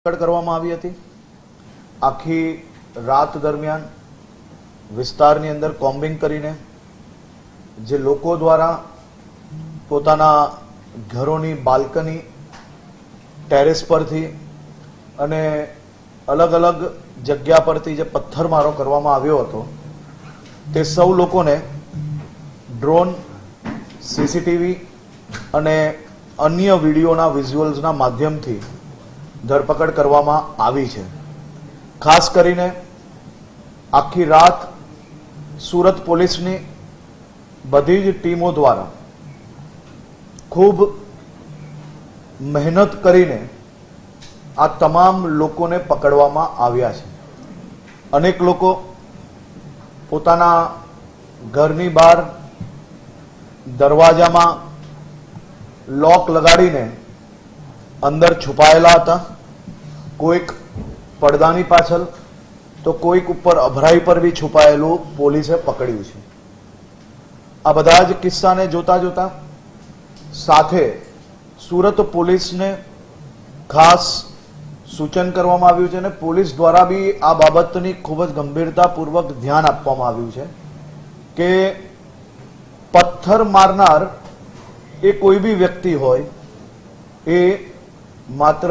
કરવામાં આવી હતી। આખી રાત દરમિયાન વિસ્તારની અંદર કોમ્બિંગ કરીને જે લોકો દ્વારા પોતાના ઘરોની બાલ્કની, ટેરેસ પરથી અને અલગ અલગ જગ્યા પરથી જે પથ્થરમારો કરવામાં આવ્યો હતો તે સૌ લોકોને ડ્રોન, સીસીટીવી અને અન્ય વિડીયોના વિઝ્યુઅલ્સના માધ્યમથી ધરપકડ કરવામાં આવી છે। ખાસ કરીને આખી રાત સુરત પોલીસની બધી જ ટીમો દ્વારા ખૂબ મહેનત કરીને આ તમામ લોકોને પકડવામાં આવ્યા છે। અનેક લોકો પોતાના ઘરની બહાર દરવાજામાં લોક લગાડીને અંદર છુપાયેલા હતા, કોઈક પડદાની પાછળ તો કોઈક ઉપર અભરાઈ પર બી છુપાયેલું પોલીસે પકડ્યું છે। આ બધા જ કિસ્સાને જોતા જોતા સાથે સુરત પોલીસને ખાસ સૂચન કરવામાં આવ્યું છે અને પોલીસ દ્વારા બી આ બાબતની ખૂબ જ ગંભીરતાપૂર્વક ધ્યાન આપવામાં આવ્યું છે કે પથ્થર મારનાર એ કોઈ બી વ્યક્તિ હોય એ માત્ર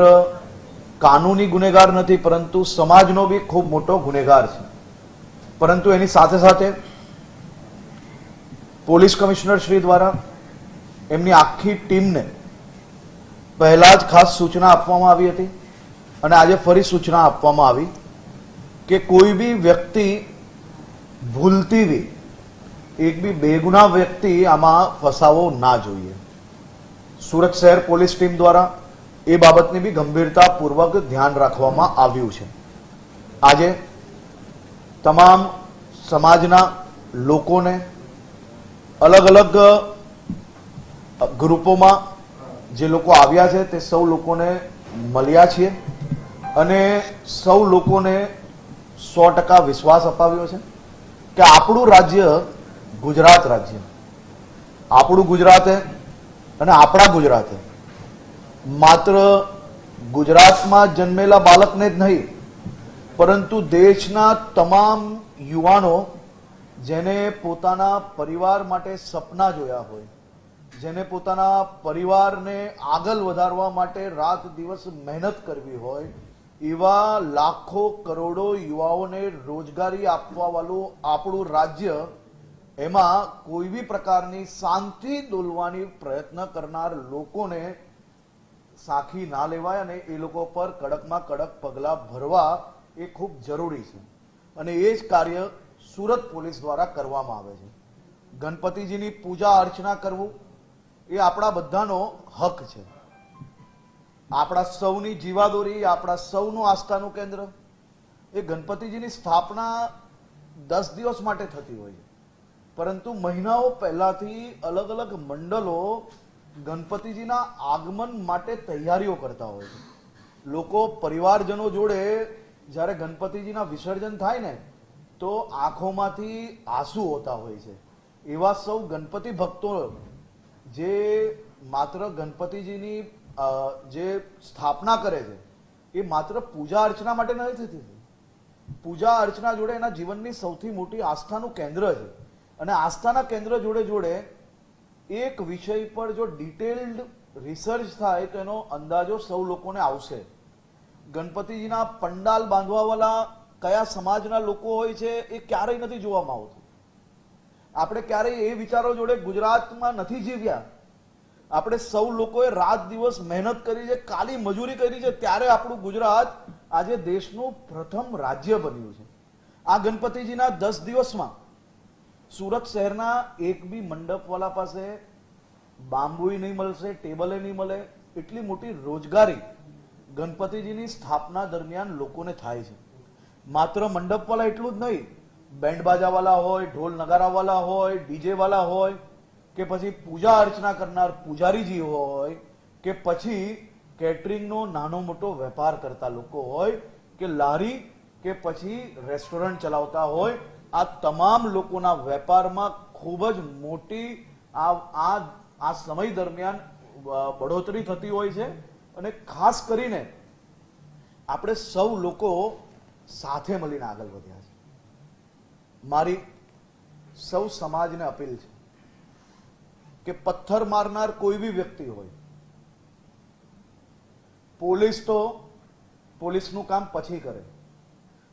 કાનૂની ગુનેગાર નથી, પરંતુ સમાજનો બી ખૂબ મોટો ગુનેગાર છે। પરંતુ એની સાથે સાથે પોલીસ કમિશનર શ્રી દ્વારા એમની આખી ટીમને પહેલા જ ખાસ સૂચના આપવામાં આવી હતી અને આજે ફરી સૂચના આપવામાં આવી કે કોઈ બી વ્યક્તિ ભૂલથી બી એક બી બેગુનાહ વ્યક્તિ આમાં ફસાવો ના જોઈએ। સુરત શહેર પોલીસ ટીમ દ્વારા એ બાબતની બી ગંભીરતાપૂર્વક ધ્યાન રાખવામાં આવ્યું છે। આજે તમામ સમાજના લોકોને અલગ અલગ ગ્રુપોમાં જે લોકો આવ્યા છે તે સૌ લોકોને મળ્યા છીએ અને સૌ લોકોને 100% વિશ્વાસ અપાવ્યો છે કે આપણું રાજ્ય ગુજરાત રાજ્ય, આપણું ગુજરાતે અને આપણા ગુજરાતે માત્ર ગુજરાતમાં જન્મેલા બાળકને જ નહીં, પરંતુ દેશના તમામ યુવાનો જેને પોતાના પરિવાર માટે સપના જોયા હોય, જેને પોતાના પરિવારને આગળ વધારવા માટે રાત દિવસ મહેનત કરવી હોય, એવા લાખો કરોડો યુવાઓને રોજગારી આપવા વાળું આપણું રાજ્ય, એમાં કોઈ બી પ્રકારની શાંતિ દોલવાની પ્રયત્ન કરનાર લોકોને સાખી ના લેવાય અને એ લોકો પર કડકમાં કડક પગલા ભરવા એ ખૂબ જરૂરી છે અને એ જ કાર્ય સુરત પોલીસ દ્વારા કરવામાં આવે છે। ગણપતિજીની પૂજા અર્ચના કરવું એ આપણા બધાનો હક છે। આપણા સૌની જીવાદોરી, આપણા સૌનું આસ્થાનું કેન્દ્ર એ ગણપતિજીની સ્થાપના 10 દિવસ માટે થતી હોય છે, પરંતુ મહિનાઓ પહેલાથી અલગ અલગ મંડળો ગણપતિજીના આગમન માટે તૈયારીઓ કરતા હોય છે। લોકો પરિવારજનો જોડે જ્યારે ગણપતિજીના વિસર્જન થાય ને તો આંખોમાંથી આંસુ હોતા હોય છે। એવા સૌ ગણપતિ ભક્તો જે માત્ર ગણપતિજીની જે સ્થાપના કરે છે એ માત્ર પૂજા અર્ચના માટે નથી થતી, પૂજા અર્ચના જોડે એના જીવનની સૌથી મોટી આસ્થાનું કેન્દ્ર છે અને આસ્થાના કેન્દ્ર જોડે જોડે એક વિષય પર જો ડિટેલ્ડ રિસર્ચ થાય તો એનો અંદાજો સૌ લોકોને આવશે। ગણપતિજીના પંડાલ બાંધવાવાળા કયા સમાજના લોકો હોય છે એ ક્યારેય નથી જોવામાં આવતું। આપણે ક્યારેય એ વિચારો જોડે ગુજરાતમાં નથી જીવ્યા। આપણે સૌ લોકોએ રાત દિવસ મહેનત કરી છે, કાળી મજૂરી કરી છે, ત્યારે આપણું ગુજરાત આજે દેશનું પ્રથમ રાજ્ય બન્યું છે। આ ગણપતિજીના 10 દિવસમાં સુરત શહેરના એક બી મંડપવાળા પાસે બાંબુય નહીં મળશે, ટેબલે નહીં મળે, એટલી મોટી રોજગારી ગણપતિજીની સ્થાપના દરમિયાન લોકોને થાય છે। માત્ર મંડપવાળા એટલું જ નહીં, બેન્ડ બાજાવાળા હોય, ઢોલ નગારાવાળા હોય, ડીજે વાળા હોય, કે પછી પૂજા અર્ચના કરનાર પૂજારીજી હોય, કે પછી કેટરિંગનો નાનો મોટો વેપાર કરતા લોકો હોય, કે લારી કે પછી રેસ્ટોરન્ટ ચલાવતા હોય, આ તમામ લોકોના વેપારમાં ખૂબ જ મોટી આ સમય દરમિયાન બઢોતરી થતી હોય છે અને ખાસ કરીને આપણે સૌ લોકો સાથે મળીને આગળ વધ્યા છે. મારી સૌ સમાજને અપીલ છે કે પથ્થર મારનાર કોઈ બી વ્યક્તિ હોય, પોલીસ તો પોલીસનું કામ પછી કરે,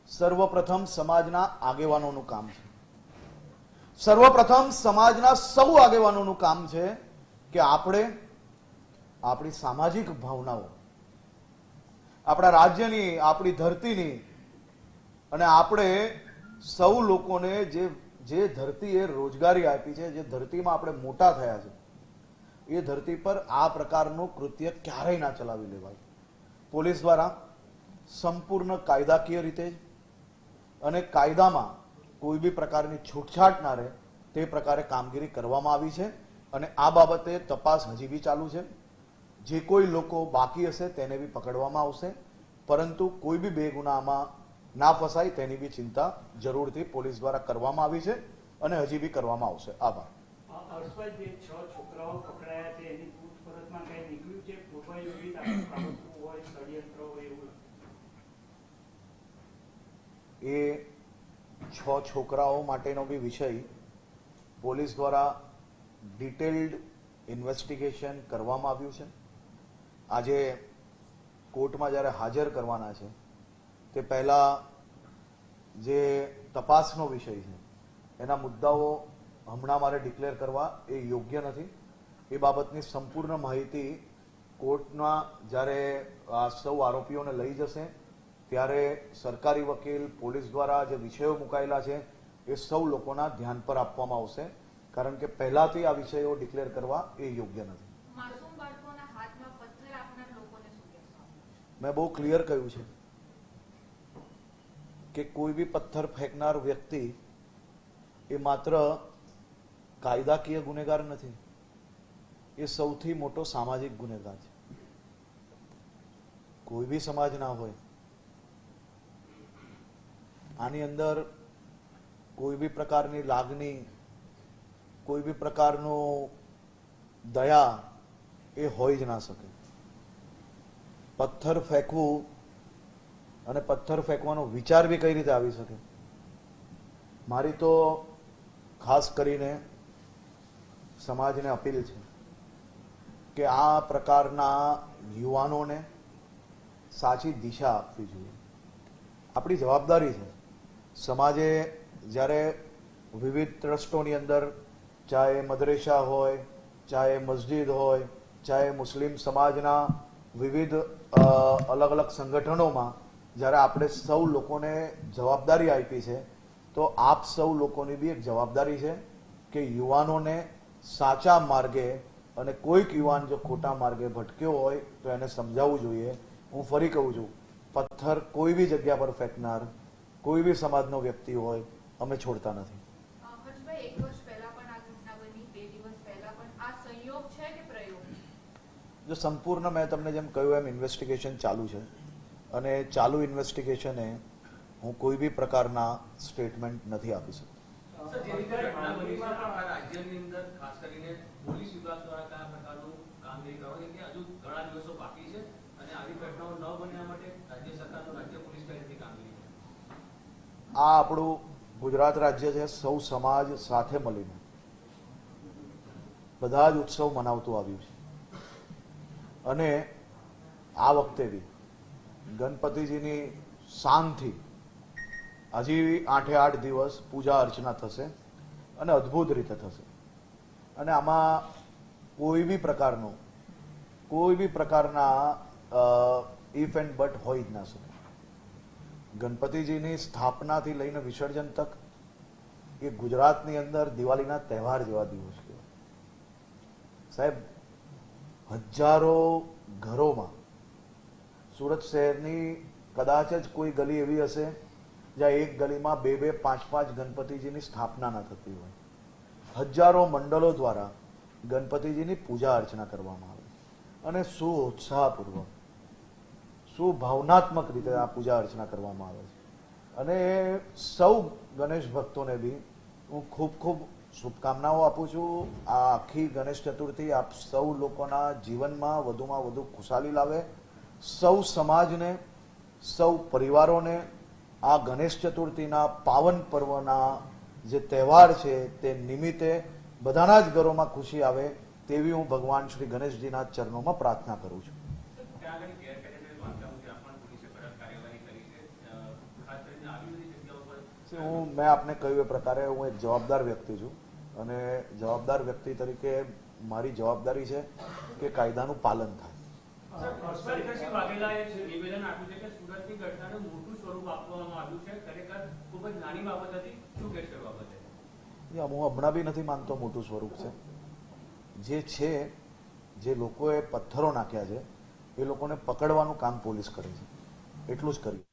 સર્વપ્રથમ સમાજના આગેવાનોનું કામ છે. સર્વપ્રથમ સમાજના સૌ આગેવાનોનું કામ છે કે આપણે આપણી સામાજિક ભાવનાઓ, આપણા રાજ્યની, આપણી ધરતીની, અને આપણે સૌ લોકોને જે ધરતીએ રોજગારી આપી છે, જે ધરતીમાં આપણે મોટા થયા છે, એ ધરતી પર આ પ્રકારનું કૃત્ય ક્યારેય ના ચલાવી લેવાય. પોલીસ દ્વારા સંપૂર્ણ કાયદાકીય રીતે અને કાયદામાં કોઈ બી પ્રકારની છૂટછાટ ના રહે તે પ્રકારે કામગીરી કરવામાં આવી છે. અને આ બાબતે તપાસ હજી બી ચાલુ છે. જે કોઈ લોકો બાકી હશે તેને બી પકડવામાં આવશે, પરંતુ કોઈ બી બેગુનાહમાં ના ફસાય તેની બી ચિંતા જરૂરથી પોલીસ દ્વારા કરવામાં આવી છે અને હજી બી કરવામાં આવશે. આભાર. હર્ષભાઈ, જે 6 છોકરાઓ પકડાયા છે એની પૂછપરછમાં કઈ નીકળ્યું છે? પૂર્વયોજિત કાવતરું હોય, ષડયંત્ર હોય એવું? એ 6 છોકરાઓ માટેનો બી વિષય પોલીસ દ્વારા ડિટેલ્ડ ઇન્વેસ્ટિગેશન કરવામાં આવ્યું છે. આજે કોર્ટમાં જ્યારે હાજર કરવાના છે તે પહેલા જે તપાસનો વિષય છે એના મુદ્દાઓ હમણાં મારે ડિક્લેર કરવા એ યોગ્ય નથી. એ બાબતની સંપૂર્ણ માહિતી કોર્ટના જ્યારે આ સૌ આરોપીઓને લઈ જશે ત્યારે સરકારી વકીલ, પોલીસ દ્વારા જે વિષયો મુકાયેલા છે એ સૌ લોકોના ધ્યાન પર આપવામાં આવશે, કારણ કે પહેલાથી આ વિષયો ડિક્લેર કરવા એ યોગ્ય નથી. મેં બહુ ક્લિયર કહ્યું છે કે કોઈ બી પથ્થર ફેંકનાર વ્યક્તિ એ માત્ર કાયદાકીય ગુનેગાર નથી, એ સૌથી મોટો સામાજિક ગુનેગાર છે. કોઈ બી સમાજ ના હોય, આની અંદર કોઈ બી પ્રકારની લાગણી, કોઈ બી પ્રકારનું દયા એ હોય જ ના શકે. પથ્થર ફેંકવું અને પથ્થર ફેંકવાનો વિચાર બી કઈ રીતે આવી શકે? મારી તો ખાસ કરીને સમાજને અપીલ છે કે આ પ્રકારના યુવાનોને સાચી દિશા આપવી જોઈએ. આપણી જવાબદારી છે. સમાજે જ્યારે વિવિધ ટ્રસ્ટોની અંદર, ચાહે મદરેસા હોય, ચાહે મસ્જિદ હોય, ચાહે મુસ્લિમ સમાજના વિવિધ અલગ અલગ સંગઠનોમાં જ્યારે આપણે સૌ લોકોને જવાબદારી આપી છે, તો આપ સૌ લોકોની બી એક જવાબદારી છે કે યુવાનોને સાચા માર્ગે, અને કોઈક યુવાન જો ખોટા માર્ગે ભટક્યો હોય તો એને સમજાવવું જોઈએ. હું ફરી કહું છું, પથ્થર કોઈ બી જગ્યા પર ફેંકનાર કોઈ બી સમાજનો વ્યક્તિ હોય અમે છોડતા નથી. જો સંપૂર્ણ મેં તમને જેમ કહ્યું એમ ઇન્વેસ્ટિગેશન ચાલુ છે, અને ચાલુ ઇન્વેસ્ટિગેશને હું કોઈ બી પ્રકારના સ્ટેટમેન્ટ નથી આપી શકતો. આ આપણું ગુજરાત રાજ્ય છે, સૌ સમાજ સાથે મળીને બધા જ ઉત્સવ મનાવતું આવ્યું છે. અને આ વખતે બી ગણપતિજીની શાનથી હજી 8 દિવસ પૂજા અર્ચના થશે અને અદ્ભુત રીતે થશે. અને આમાં કોઈ બી પ્રકારના ઇફ એન્ડ બટ હોય જ ના શકે. ગણપતિજીની સ્થાપનાથી લઈને વિસર્જન તક એ ગુજરાતની અંદર દિવાળીના તહેવાર જેવા દિવસ કહેવાય. સાહેબ, હજારો ઘરોમાં, સુરત શહેરની કદાચ જ કોઈ ગલી એવી હશે જ્યાં એક ગલીમાં 2-2, 5-5 ગણપતિજીની સ્થાપના ના થતી હોય. હજારો મંડળો દ્વારા ગણપતિજીની પૂજા અર્ચના કરવામાં આવે અને શું ઉત્સાહપૂર્વક, શું ભાવનાત્મક રીતે આ પૂજા અર્ચના કરવામાં આવે છે. અને સૌ ગણેશ ભક્તોને બી હું ખૂબ ખૂબ શુભકામનાઓ આપું છું. આ આખી ગણેશ ચતુર્થી આપ સૌ લોકોના જીવનમાં વધુમાં વધુ ખુશાલી લાવે, સૌ સમાજને સૌ પરિવારોને આ ગણેશ ચતુર્થીના પાવન પર્વના જે તહેવાર છે તે નિમિત્તે બધાના જ ઘરોમાં ખુશી આવે તેવી હું ભગવાન શ્રી ગણેશજીના ચરણોમાં પ્રાર્થના કરું છું. ત્યાં આગળ ગેરકાયદેસર બાંધકામ ત્યાં પણ પોલીસે કડક કાર્યવાહી કરી છે. ખાસ કરીને આવી બધી જગ્યાઓ પર મેં આપને કહ્યું એ પ્રકારે હું એક જવાબદાર વ્યક્તિ છું અને જવાબદાર વ્યક્તિ તરીકે મારી જવાબદારી છે કે કાયદાનું પાલન થાય. સ્પર્શકરસિંહ વાઘેલાએ નિવેદન આપ્યું છે કે સુરતની ઘટનાનું મોટું સ્વરૂપ આપવામાં આવ્યું છે. ખરેખર ખૂબ જ નાની બાબત હતી. શું કહેશો એ બાબતે? હું હમણાં બી નથી માનતો મોટું સ્વરૂપ છે. જે છે, જે લોકોએ પથ્થરો નાખ્યા છે એ લોકોને પકડવાનું કામ પોલીસ કરે છે, એટલું જ કર્યું.